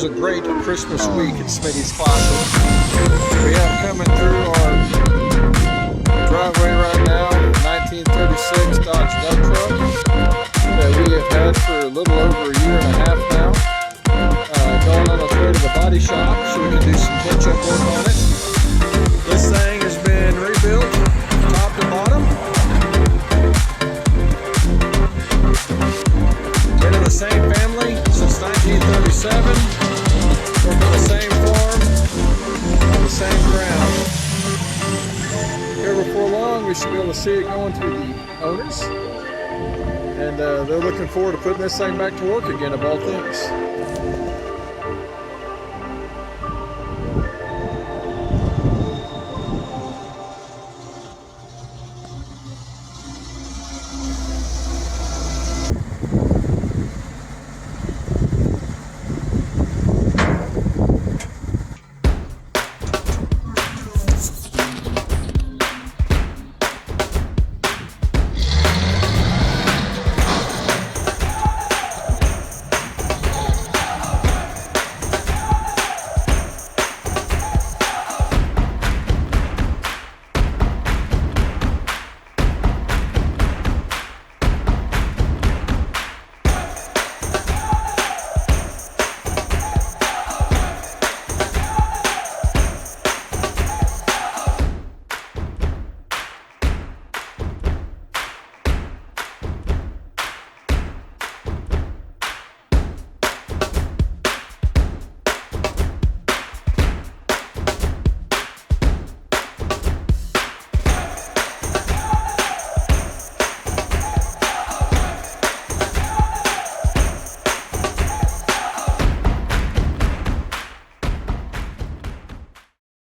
was a great Christmas week at Smittys Classics. We have coming through our driveway right now a 1936 Dodge dump truck that we have had for a little over a year and a half now. Going on its way to the body shop so we can do some touch-up work on it. This thing has been rebuilt top to bottom. Been in the same family since 1937. Worked on the same farm, on the same ground. Here before long, we should be able to see it going to the owners. And they're looking forward to putting this thing back to work again, of all things.